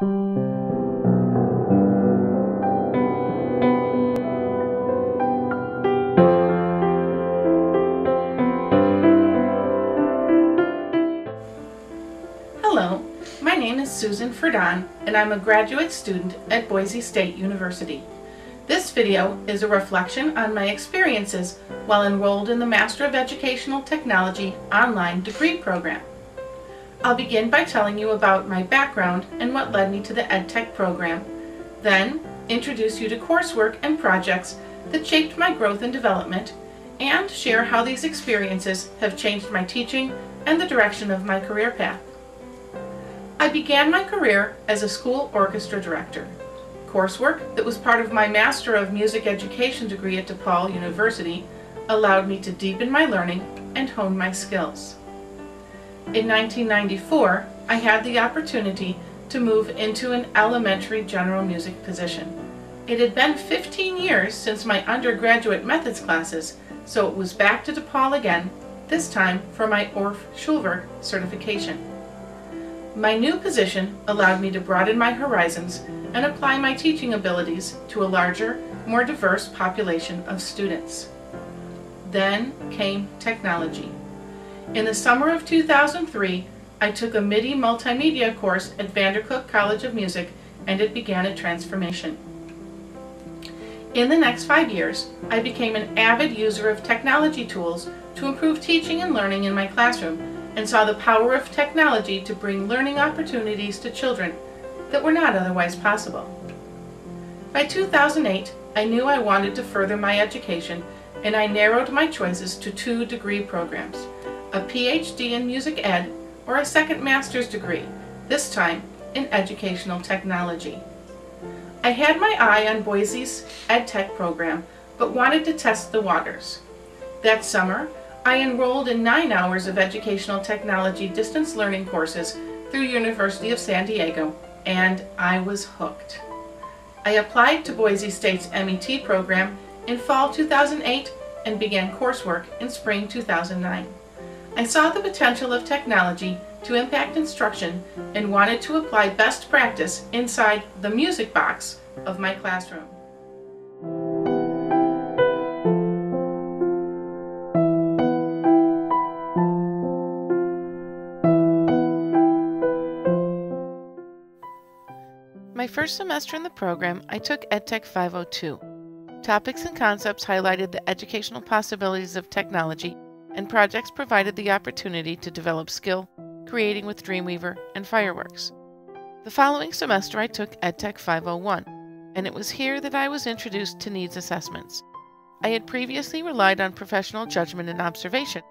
Hello, my name is Susan Ferdon, and I'm a graduate student at Boise State University. This video is a reflection on my experiences while enrolled in the Master of Educational Technology online degree program. I'll begin by telling you about my background and what led me to the EdTech program, then introduce you to coursework and projects that shaped my growth and development, and share how these experiences have changed my teaching and the direction of my career path. I began my career as a school orchestra director. Coursework that was part of my Master of Music Education degree at DePaul University allowed me to deepen my learning and hone my skills. In 1994, I had the opportunity to move into an elementary general music position. It had been 15 years since my undergraduate methods classes, so it was back to DePaul again, this time for my Orff Schulwerk certification. My new position allowed me to broaden my horizons and apply my teaching abilities to a larger, more diverse population of students. Then came technology. In the summer of 2003, I took a MIDI multimedia course at Vandercook College of Music, and it began a transformation. In the next 5 years, I became an avid user of technology tools to improve teaching and learning in my classroom, and saw the power of technology to bring learning opportunities to children that were not otherwise possible. By 2008, I knew I wanted to further my education, and I narrowed my choices to 2 degree programs, a PhD in music ed or a second master's degree, this time in educational technology. I had my eye on Boise's EdTech program, but wanted to test the waters. That summer, I enrolled in 9 hours of educational technology distance learning courses through University of San Diego, and I was hooked. I applied to Boise State's MET program in fall 2008 and began coursework in spring 2009. I saw the potential of technology to impact instruction and wanted to apply best practice inside the music box of my classroom. My first semester in the program, I took EdTech 502. Topics and concepts highlighted the educational possibilities of technology, and projects provided the opportunity to develop skill, creating with Dreamweaver and Fireworks. The following semester I took EdTech 501, and it was here that I was introduced to needs assessments. I had previously relied on professional judgment and observation,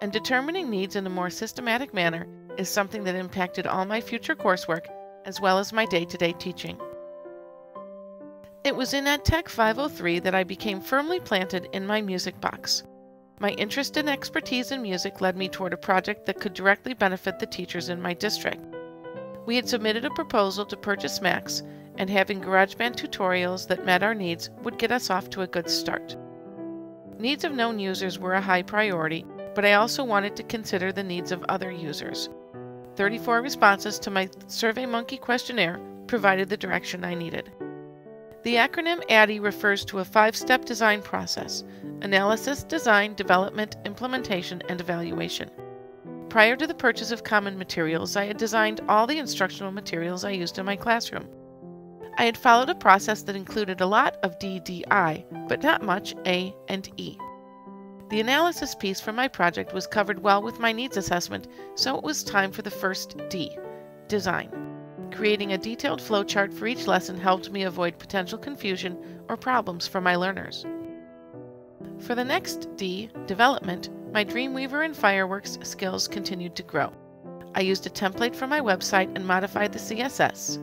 and determining needs in a more systematic manner is something that impacted all my future coursework as well as my day-to-day teaching. It was in EdTech 503 that I became firmly planted in my music box. My interest and expertise in music led me toward a project that could directly benefit the teachers in my district. We had submitted a proposal to purchase Macs, and having GarageBand tutorials that met our needs would get us off to a good start. Needs of known users were a high priority, but I also wanted to consider the needs of other users. 34 responses to my SurveyMonkey questionnaire provided the direction I needed. The acronym ADDIE refers to a 5-step design process: analysis, design, development, implementation, and evaluation. Prior to the purchase of common materials, I had designed all the instructional materials I used in my classroom. I had followed a process that included a lot of DDI, but not much A and E. The analysis piece for my project was covered well with my needs assessment, so it was time for the first D, design. Creating a detailed flowchart for each lesson helped me avoid potential confusion or problems for my learners. For the next D, development, my Dreamweaver and Fireworks skills continued to grow. I used a template from my website and modified the CSS.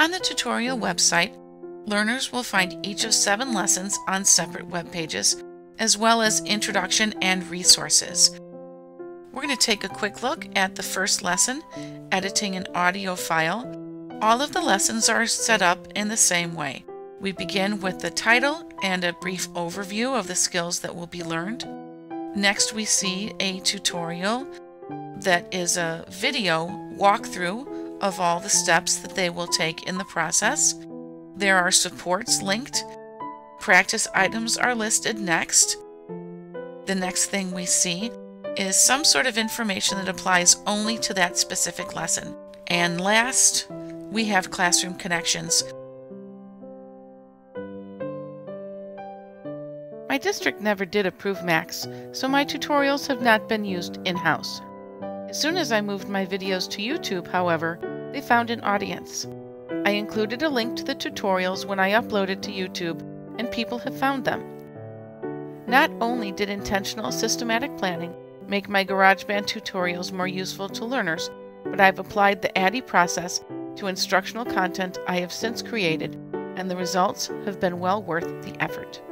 On the tutorial website, learners will find each of 7 lessons on separate web pages, as well as introduction and resources. We're going to take a quick look at the first lesson, editing an audio file. All of the lessons are set up in the same way. We begin with the title and a brief overview of the skills that will be learned. Next, we see a tutorial that is a video walkthrough of all the steps that they will take in the process. There are supports linked. Practice items are listed next. The next thing we see is some sort of information that applies only to that specific lesson. And last, we have classroom connections. My district never did approve Macs, so my tutorials have not been used in-house. As soon as I moved my videos to YouTube, however, they found an audience. I included a link to the tutorials when I uploaded to YouTube, and people have found them. Not only did intentional systematic planning make my GarageBand tutorials more useful to learners, but I've applied the ADDIE process to instructional content I have since created, and the results have been well worth the effort.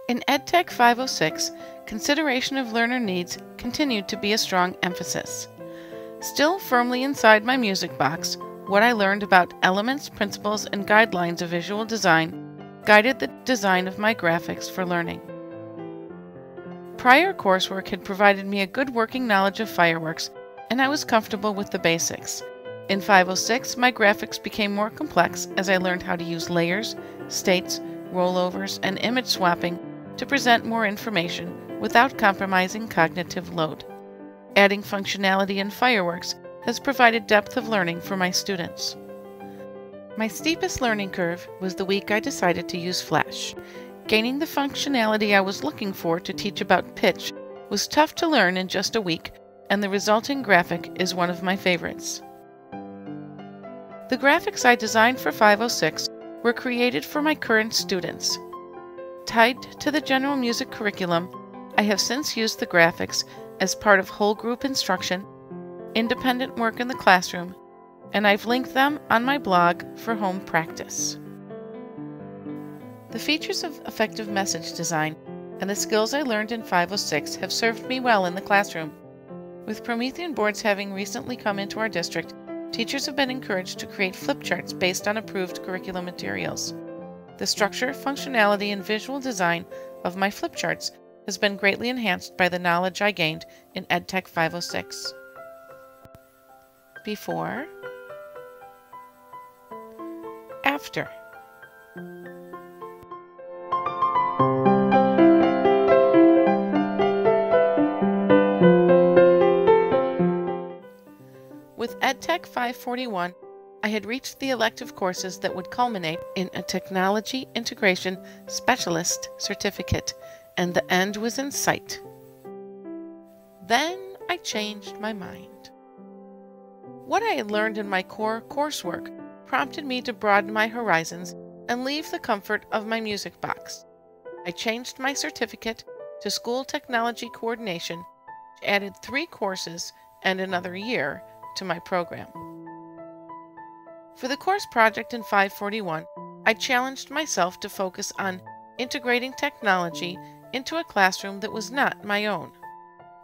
In EdTech 506, consideration of learner needs continued to be a strong emphasis. Still firmly inside my music box, what I learned about elements, principles, and guidelines of visual design guided the design of my graphics for learning. Prior coursework had provided me a good working knowledge of fireworks, and I was comfortable with the basics. In 506, my graphics became more complex as I learned how to use layers, states, rollovers, and image swapping to present more information without compromising cognitive load. Adding functionality in fireworks has provided depth of learning for my students. My steepest learning curve was the week I decided to use Flash. Gaining the functionality I was looking for to teach about pitch was tough to learn in just a week, and the resulting graphic is one of my favorites. The graphics I designed for 506 were created for my current students. Tied to the general music curriculum, I have since used the graphics as part of whole group instruction, independent work in the classroom, and I've linked them on my blog for home practice. The features of effective message design and the skills I learned in 506 have served me well in the classroom. With Promethean boards having recently come into our district, teachers have been encouraged to create flip charts based on approved curriculum materials. The structure, functionality, and visual design of my flip charts has been greatly enhanced by the knowledge I gained in EdTech 506. Before, after. With EdTech 541, I had reached the elective courses that would culminate in a Technology Integration Specialist certificate, and the end was in sight. Then I changed my mind. What I had learned in my core coursework prompted me to broaden my horizons and leave the comfort of my music box. I changed my certificate to School Technology Coordination, which added 3 courses and another year to my program. For the course project in 541, I challenged myself to focus on integrating technology into a classroom that was not my own.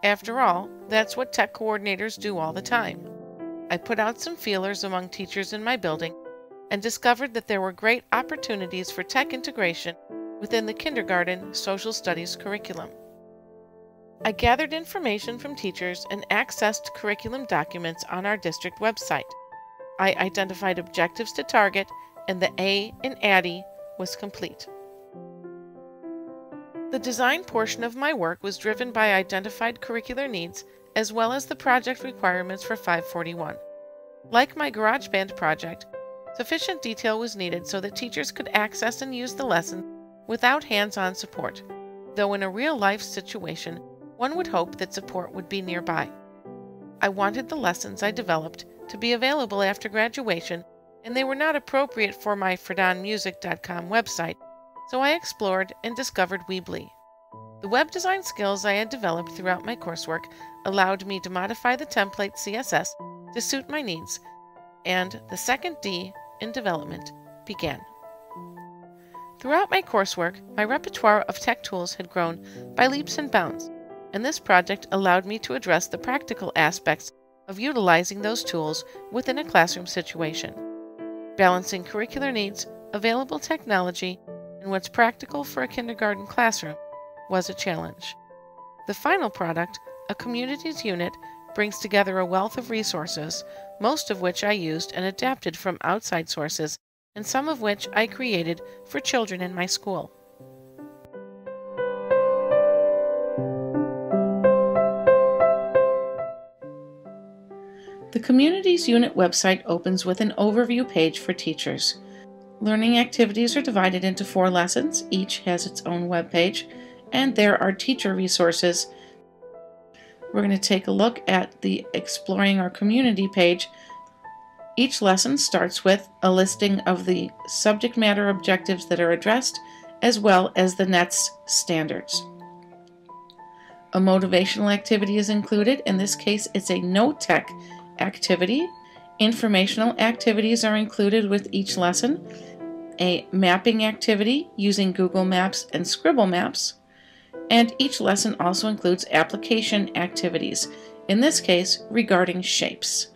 After all, that's what tech coordinators do all the time. I put out some feelers among teachers in my building and discovered that there were great opportunities for tech integration within the kindergarten social studies curriculum. I gathered information from teachers and accessed curriculum documents on our district website. I identified objectives to target, and the A in ADDIE was complete. The design portion of my work was driven by identified curricular needs as well as the project requirements for 541. Like my GarageBand project, sufficient detail was needed so that teachers could access and use the lesson without hands-on support, though in a real-life situation, one would hope that support would be nearby. I wanted the lessons I developed to be available after graduation, and they were not appropriate for my ferdonmusic.com website, so I explored and discovered Weebly. The web design skills I had developed throughout my coursework allowed me to modify the template CSS to suit my needs, and the second D in development began. Throughout my coursework, my repertoire of tech tools had grown by leaps and bounds, and this project allowed me to address the practical aspects of utilizing those tools within a classroom situation. Balancing curricular needs, available technology, and what's practical for a kindergarten classroom was a challenge. The final product, a communities unit, brings together a wealth of resources, most of which I used and adapted from outside sources, and some of which I created for children in my school. The Communities Unit website opens with an overview page for teachers. Learning activities are divided into 4 lessons. Each has its own web page, and there are teacher resources. We're going to take a look at the Exploring Our Community page. Each lesson starts with a listing of the subject matter objectives that are addressed, as well as the NET's standards. A motivational activity is included. In this case, it's a no-tech activity. Informational activities are included with each lesson. A mapping activity using Google Maps and Scribble Maps. And each lesson also includes application activities, in this case regarding shapes.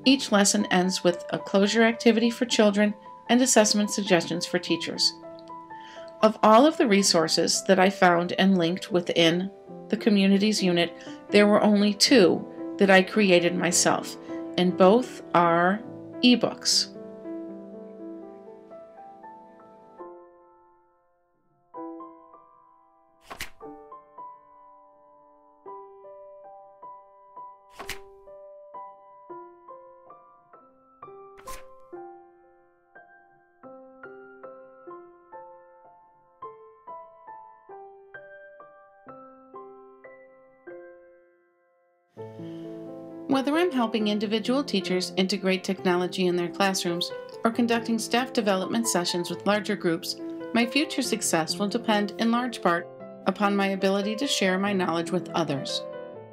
Each lesson ends with a closure activity for children and assessment suggestions for teachers. Of all of the resources that I found and linked within the Communities Unit, there were only 2 that I created myself, and both are ebooks. Whether I'm helping individual teachers integrate technology in their classrooms or conducting staff development sessions with larger groups, my future success will depend in large part upon my ability to share my knowledge with others.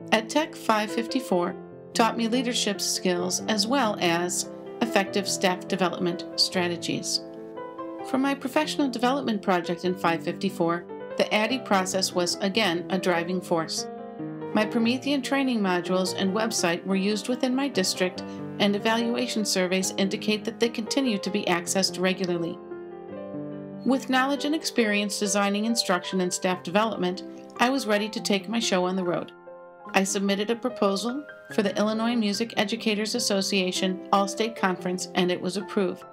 EdTech 554 taught me leadership skills as well as effective staff development strategies. For my professional development project in 554, the ADDIE process was again a driving force. My Promethean training modules and website were used within my district, and evaluation surveys indicate that they continue to be accessed regularly. With knowledge and experience designing instruction and staff development, I was ready to take my show on the road. I submitted a proposal for the Illinois Music Educators Association All-State Conference, and it was approved.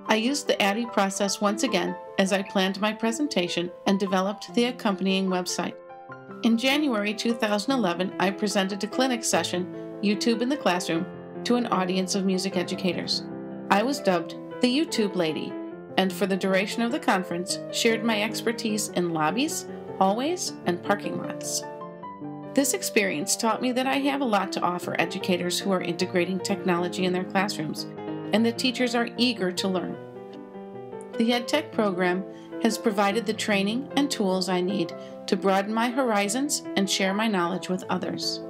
I used the ADDIE process once again as I planned my presentation and developed the accompanying website. In January 2011, I presented a clinic session, YouTube in the Classroom, to an audience of music educators. I was dubbed the YouTube Lady, and for the duration of the conference, shared my expertise in lobbies, hallways, and parking lots. This experience taught me that I have a lot to offer educators who are integrating technology in their classrooms, and that teachers are eager to learn. The EdTech program has provided the training and tools I need to broaden my horizons and share my knowledge with others.